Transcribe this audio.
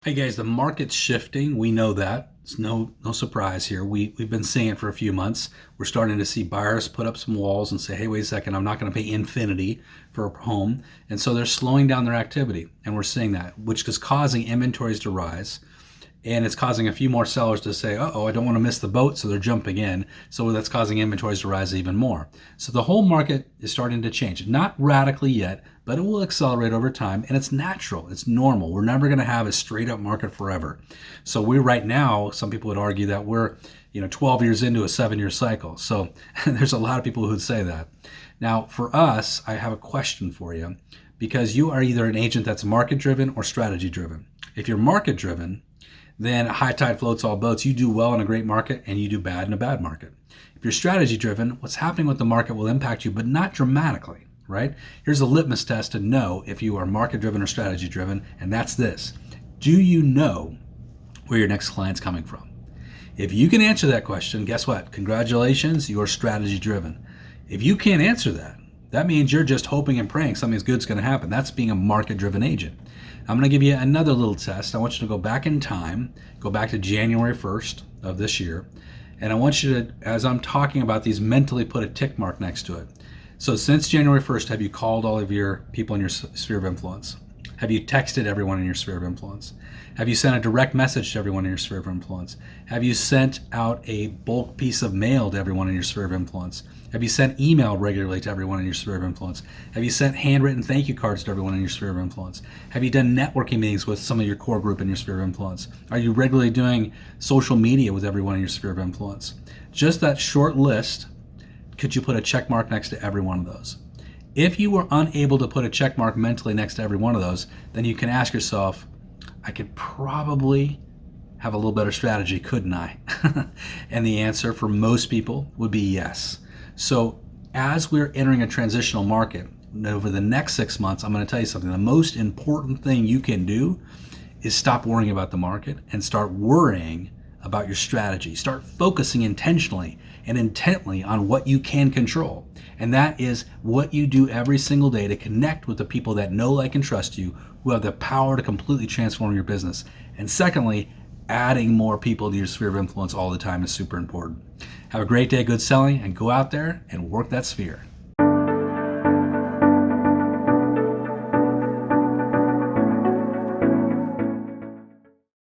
Hey guys, the market's shifting. We know that. It's no surprise here. We've been seeing it for a few months. We're starting to see buyers put up some walls and say, hey, wait a second, I'm not going to pay infinity for a home. And so they're slowing down their activity. And we're seeing that, which is causing inventories to rise. And it's causing a few more sellers to say, uh-oh, I don't want to miss the boat, so they're jumping in. So that's causing inventories to rise even more. So the whole market is starting to change. Not radically yet, but it will accelerate over time, and it's natural. It's normal. We're never going to have a straight up market forever. So we're right now, some people would argue that we're 12 years into a 7-year cycle. So there's a lot of people who would say that. Now, for us, I have a question for you, because you are either an agent that's market driven or strategy driven. If you're market driven, then high tide floats all boats. You do well in a great market and you do bad in a bad market. If you're strategy driven, what's happening with the market will impact you, but not dramatically, right? Here's a litmus test to know if you are market driven or strategy driven, and that's this. Do you know where your next client's coming from? If you can answer that question, guess what? Congratulations, you're strategy driven. If you can't answer that, that means you're just hoping and praying something good's going to happen. That's being a market driven agent. I'm going to give you another little test. I want you to go back in time, go back to January 1st of this year, and I want you to, as I'm talking about these, mentally put a tick mark next to it. So since January 1st, have you called all of your people in your sphere of influence? Have you texted everyone in your sphere of influence? Have you sent a direct message to everyone in your sphere of influence? Have you sent out a bulk piece of mail to everyone in your sphere of influence? Have you sent email regularly to everyone in your sphere of influence? Have you sent handwritten thank you cards to everyone in your sphere of influence? Have you done networking meetings with some of your core group in your sphere of influence? Are you regularly doing social media with everyone in your sphere of influence? Just that short list, could you put a check mark next to every one of those? If you were unable to put a check mark mentally next to every one of those, then you can ask yourself, I could probably have a little better strategy, couldn't I? And the answer for most people would be yes. So as we're entering a transitional market, over the next 6 months, I'm going to tell you something. The most important thing you can do is stop worrying about the market and start worrying about your strategy. Start focusing intentionally and intently on what you can control. And that is what you do every single day to connect with the people that know, like, and trust you, who have the power to completely transform your business. And secondly, adding more people to your sphere of influence all the time is super important. Have a great day, good selling, and go out there and work that sphere.